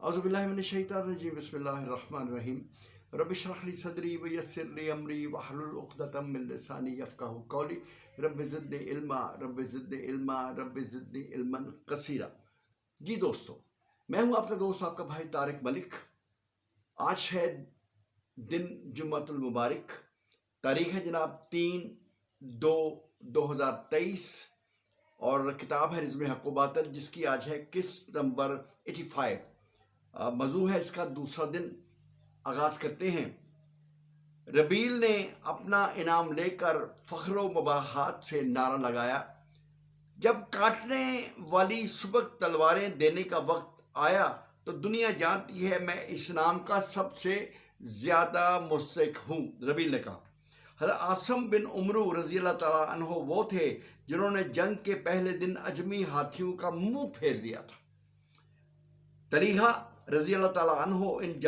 औज़ुबिल्लाहिमिनश्शैतानिर्रजीम बिस्मिल्लाहिर्रहमानिर्रहीम रब्बि इश्रह ली सदरी व यस्सिर ली अमरी वहलुल उक़दतम मिन लिसानी यफ़क़हू क़ौली रब्बि ज़िदनी इल्मा रब्बि ज़िदनी इल्मा रब्बि ज़िदनी इल्मन कसीरा। जी दोस्तों, मैं हूँ आपका दोस्त, आपका भाई तारिक मलिक। आज है दिन जुम्मतुल मुबारक, तारीख़ है जनाब 3/2/2023 और किताब है रिज़्म हक़ व बातिल, जिसकी आज है किस्त नंबर 85। मौज़ू है इसका दूसरा दिन। आगाज़ करते हैं। रबील ने अपना इनाम लेकर फ़ख्र व मुबाहात से नारा लगाया। जब काटने वाली सुबह तलवारें देने का वक्त आया तो दुनिया जानती है मैं इस नाम का सबसे ज़्यादा मुस्तहिक़ हूँ, रबील ने कहा। हज़रत आसिम बिन उमरू रज़ी अल्लाह तआला अन्हो वो थे जिन्होंने जंग के पहले दिन अजमी हाथियों का मुंह फेर दिया था। तलीहा रज़ी अल्लाह ताला अन्हो इन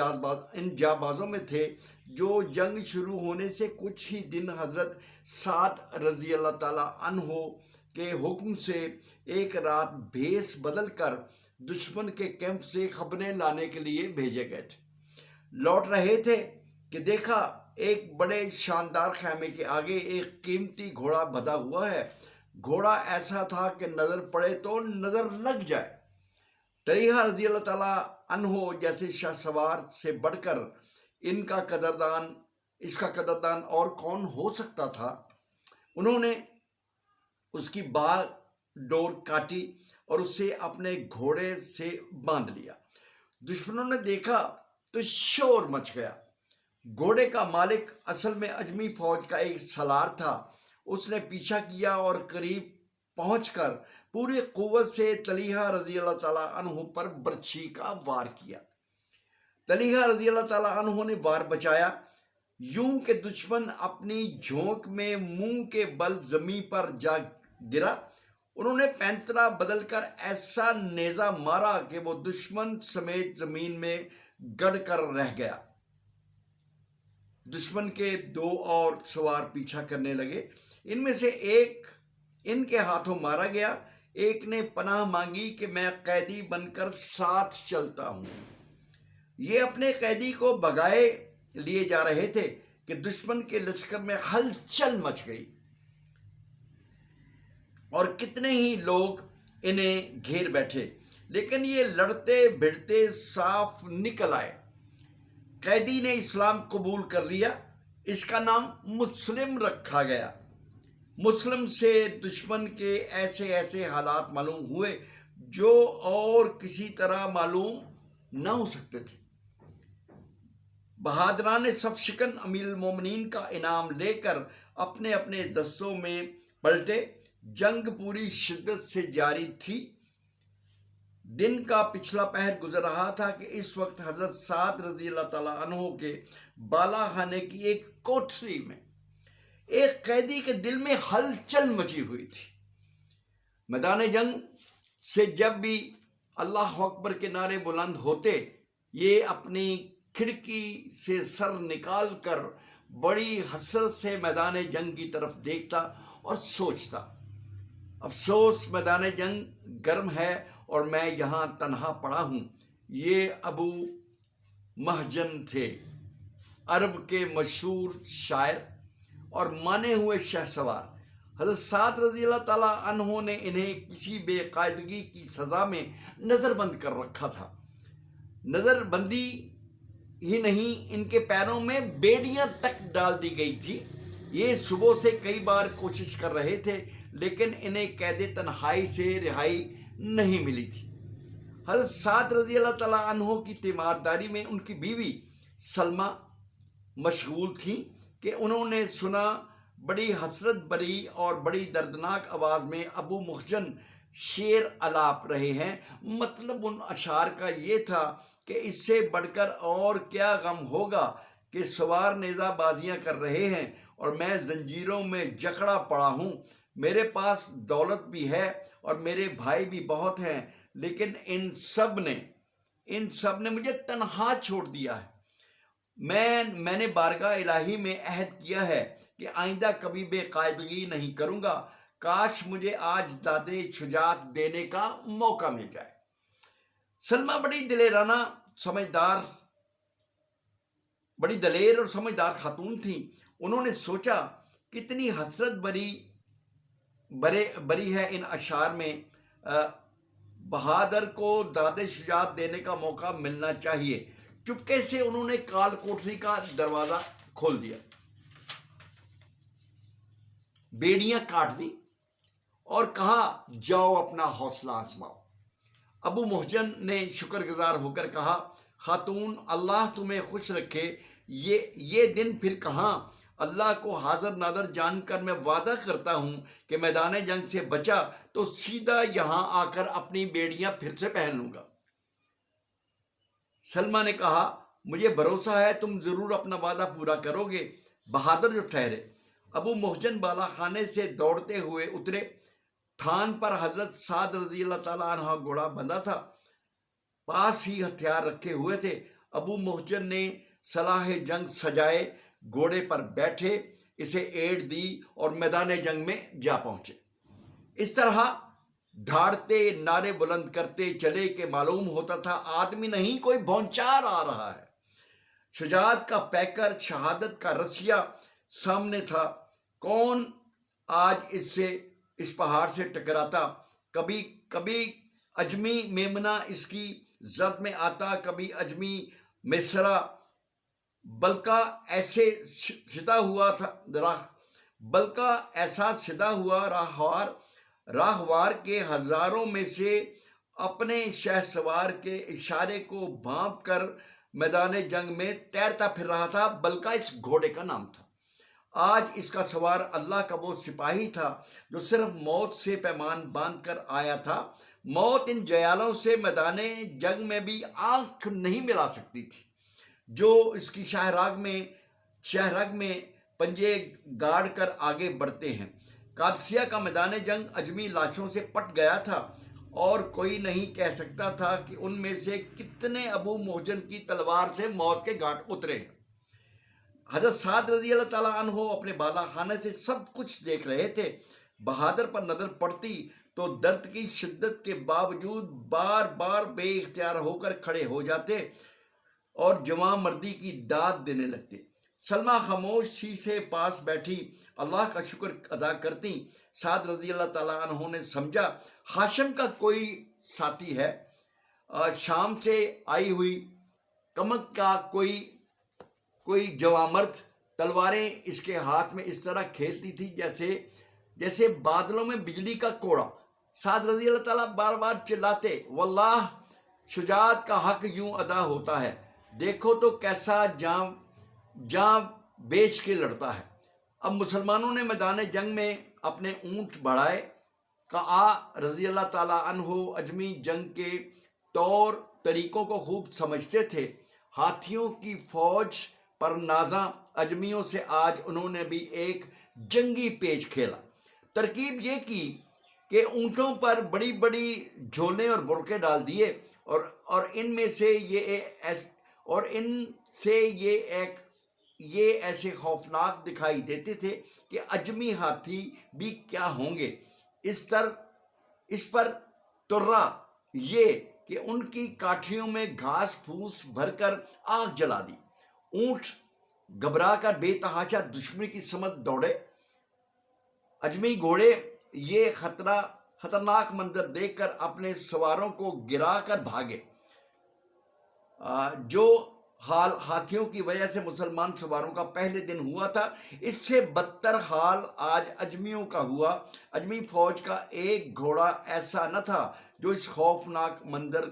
जाबाजों में थे जो जंग शुरू होने से कुछ ही दिन हज़रत साद रज़ी अल्लाह ताला अन्हो के हुक्म से एक रात भेस बदल कर दुश्मन के कैंप से खबरें लाने के लिए भेजे गए थे। लौट रहे थे कि देखा एक बड़े शानदार खैमे के आगे एक कीमती घोड़ा बंधा हुआ है। घोड़ा ऐसा था कि नज़र पड़े तो नज़र लग जाए। तलीहा रज़ी अल्लाह ताला अन्हो जैसे शाहसवार से बढ़कर इसका कदरदान और कौन हो सकता था। उन्होंने उसकी बाल डोर काटी और उसे अपने घोड़े से बांध लिया। दुश्मनों ने देखा तो शोर मच गया। घोड़े का मालिक असल में अजमी फौज का एक सलार था। उसने पीछा किया और करीब पहुंचकर पूरी कुव्वत से तलीहा रज़ी अल्लाह ताला अन्हु पर बर्छी का वार किया। तलीहा रज़ी अल्लाह ताला अन्हु ने वार बचाया। यूं कि दुश्मन अपनी झोंक में मुंह के बल जमीन पर जा गिरा। उन्होंने पैंतरा बदलकर ऐसा नेजा मारा कि वो दुश्मन समेत जमीन में गड़ कर रह गया। दुश्मन के दो और सवार पीछा करने लगे। इनमें से एक इनके हाथों मारा गया। एक ने पनाह मांगी कि मैं कैदी बनकर साथ चलता हूँ। ये अपने कैदी को भगाए लिए जा रहे थे कि दुश्मन के लश्कर में हलचल मच गई और कितने ही लोग इन्हें घेर बैठे, लेकिन ये लड़ते भिड़ते साफ निकल आए। कैदी ने इस्लाम कबूल कर लिया। इसका नाम मुस्लिम रखा गया। मुस्लिम से दुश्मन के ऐसे ऐसे हालात मालूम हुए जो और किसी तरह मालूम न हो सकते थे। बहादरान सब शिकन अमीरुल मोमिनीन का इनाम लेकर अपने अपने दस्तों में पलटे। जंग पूरी शिद्दत से जारी थी। दिन का पिछला पहर गुजर रहा था कि इस वक्त हजरत साद रज़ी अल्लाह ताला अन्हो के बाला खाने की एक कोठरी में एक कैदी के दिल में हलचल मची हुई थी। मैदान जंग से जब भी अल्लाह अकबर के नारे बुलंद होते, ये अपनी खिड़की से सर निकाल कर बड़ी हसरत से मैदान जंग की तरफ देखता और सोचता, अफसोस मैदान जंग गर्म है और मैं यहाँ तन्हा पड़ा हूँ। ये अबू महजन थे, अरब के मशहूर शायर और माने हुए शहसवार। हज़रत साद रज़ी अल्लाह ताला अन्हो ने इन्हें किसी बेकायदगी की सज़ा में नज़रबंद कर रखा था। नज़रबंदी ही नहीं, इनके पैरों में बेड़ियां तक डाल दी गई थी। ये सुबह से कई बार कोशिश कर रहे थे, लेकिन इन्हें कैद तन्हाई से रिहाई नहीं मिली थी। हज़रत साद रज़ी अल्लाह ताला अन्हो की तीमारदारी में उनकी बीवी सलमा मशगूल थी कि उन्होंने सुना बड़ी हसरत भरी और बड़ी दर्दनाक आवाज़ में अबू मुहजन शेर अलाप रहे हैं। मतलब उन अशार का ये था कि इससे बढ़कर और क्या गम होगा कि सवार नेज़ाबाजियाँ कर रहे हैं और मैं जंजीरों में जकड़ा पड़ा हूँ। मेरे पास दौलत भी है और मेरे भाई भी बहुत हैं, लेकिन इन सब ने मुझे तन्हा छोड़ दिया है। मैंने बारगाह इलाही में अहद किया है कि आइंदा कभी बेकायदगी नहीं करूँगा। काश मुझे आज दादे शुजात देने का मौका मिल जाए। सलमा बड़ी दिलेराना समझदार, बड़ी दलेर और समझदार खातून थी। उन्होंने सोचा कितनी हसरत बरी है इन अशार में, बहादुर को दादे शुजात देने का मौका मिलना चाहिए। चुपके से उन्होंने काल कोठरी का दरवाजा खोल दिया, बेड़ियां काट दी और कहा, जाओ अपना हौसला आजमाओ। अबू मोहजन ने शुक्रगुजार होकर कहा, खातून अल्लाह तुम्हें खुश रखे, ये दिन फिर कहाँ। अल्लाह को हाजिर नादर जानकर मैं वादा करता हूँ कि मैदान जंग से बचा तो सीधा यहाँ आकर अपनी बेड़ियां फिर से पहन लूंगा। सलमा ने कहा, मुझे भरोसा है तुम जरूर अपना वादा पूरा करोगे, बहादुर जो ठहरे। अबू मोहजन बाला खाने से दौड़ते हुए उतरे। थान पर हजरत साद रजी अल्लाह ताला अन्हा घोड़ा बंधा था, पास ही हथियार रखे हुए थे। अबू मोहजन ने सलाह जंग सजाए, घोड़े पर बैठे, इसे एड़ दी और मैदान जंग में जा पहुंचे। इस तरह धाड़ते नारे बुलंद करते चले कि मालूम होता था आदमी नहीं कोई भौंचार आ रहा है। शुजाअत का पैकर, शहादत का रसिया सामने था। कौन आज इस पहाड़ से टकराता। कभी कभी अजमी मेमना इसकी जद में आता, कभी अजमी मिसरा, बल्कि ऐसा सिदा हुआ राहवार के हजारों में से अपने शहसवार के इशारे को भांप कर मैदान जंग में तैरता फिर रहा था। बल्कि इस घोड़े का नाम था। आज इसका सवार अल्लाह का वो सिपाही था जो सिर्फ मौत से पैमान बांध कर आया था। मौत इन जयालों से मैदान जंग में भी आंख नहीं मिला सकती थी जो इसकी शाहराग में पंजे गाड़ कर आगे बढ़ते हैं। कादसिया का मैदान जंग अजमी लाशों से पट गया था और कोई नहीं कह सकता था कि उनमें से कितने अबू मोहजन की तलवार से मौत के घाट उतरे हैं। हजरत साद रजी अल्लाह ताला अन्हो अपने बाला खाने से सब कुछ देख रहे थे। बहादुर पर नजर पड़ती तो दर्द की शिद्दत के बावजूद बार बार बेइख्तियार होकर खड़े हो जाते और जवां मर्दी की दाद देने लगते। सलमा खामोशी से पास बैठी अल्लाह का शुक्र अदा करती। साद रजी अल्लाह ताला अन्हो ने समझा हाशिम का कोई साथी है, शाम से आई हुई कमक का कोई जवां मर्द। तलवारें इसके हाथ में इस तरह खेलती थी जैसे बादलों में बिजली का कोड़ा। साद रजी अल्लाह ताला बार बार चिल्लाते, वल्लाह शुजाअत का हक यूं अदा होता है, देखो तो कैसा जान बेच के लड़ता है। अब मुसलमानों ने मैदान जंग में अपने ऊंट बढ़ाए। कआ रजी अल्लाह ताला अन्हो अजमी जंग के तौर तरीकों को खूब समझते थे। हाथियों की फौज पर नाजा अजमियों से आज उन्होंने भी एक जंगी पेच खेला। तरकीब ये की कि ऊंटों पर बड़ी बड़ी झोले और बुरके डाल दिए और इनसे ये ऐसे खौफनाक दिखाई देते थे कि अजमी हाथी भी क्या होंगे। इस पर तुर्रा ये कि उनकी काठियों में घास फूस भरकर आग जला दी। ऊंट घबरा कर बेतहाशा दुश्मनी की समझ दौड़े। अजमी घोड़े ये खतरनाक मंजर देखकर अपने सवारों को गिरा कर भागे। जो हाल हाथियों की वजह से मुसलमान सवारों का पहले दिन हुआ था, इससे बदतर हाल आज अजमियों का हुआ। अजमी फौज का एक घोड़ा ऐसा न था जो इस खौफनाक मंजर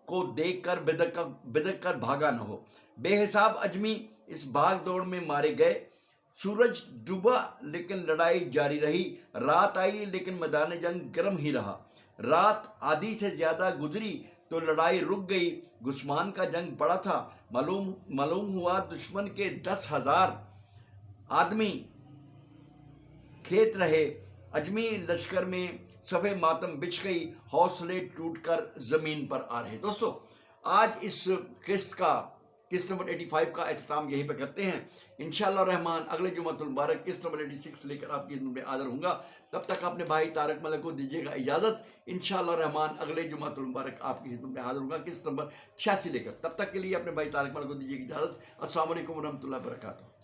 को देखकर बिदक कर भागा न हो। बेहिसाब अजमी इस भाग दौड़ में मारे गए। सूरज डूबा लेकिन लड़ाई जारी रही। रात आई लेकिन मैदान जंग गर्म ही रहा। रात आधी से ज्यादा गुजरी तो लड़ाई रुक गई। गुस्मान का जंग बड़ा था। मालूम हुआ दुश्मन के 10,000 आदमी खेत रहे। अजमी लश्कर में सफ़े मातम बिछ गई, हौसले टूटकर जमीन पर आ रहे। दोस्तों, आज इस किस्त का قسط نمبر 85 کا اختتام یہیں پہ کرتے ہیں۔ انشاءاللہ الرحمن اگلے جمعۃ المبارک قسط نمبر 86 لے کر آپ کی خدمت میں حاضر ہوں گا۔ تب تک اپنے بھائی طارق ملک کو دیجیے گا اجازت۔ انشاءاللہ الرحمن اگلے جمعۃ المبارک آپ کی خدمت میں حاضر ہوں گا قسط نمبر 86 لے کر۔ تب تک کے لیے اپنے بھائی طارق ملک کو دیجیے گا اجازت۔ السلام علیکم ورحمۃ اللہ وبرکاتہ۔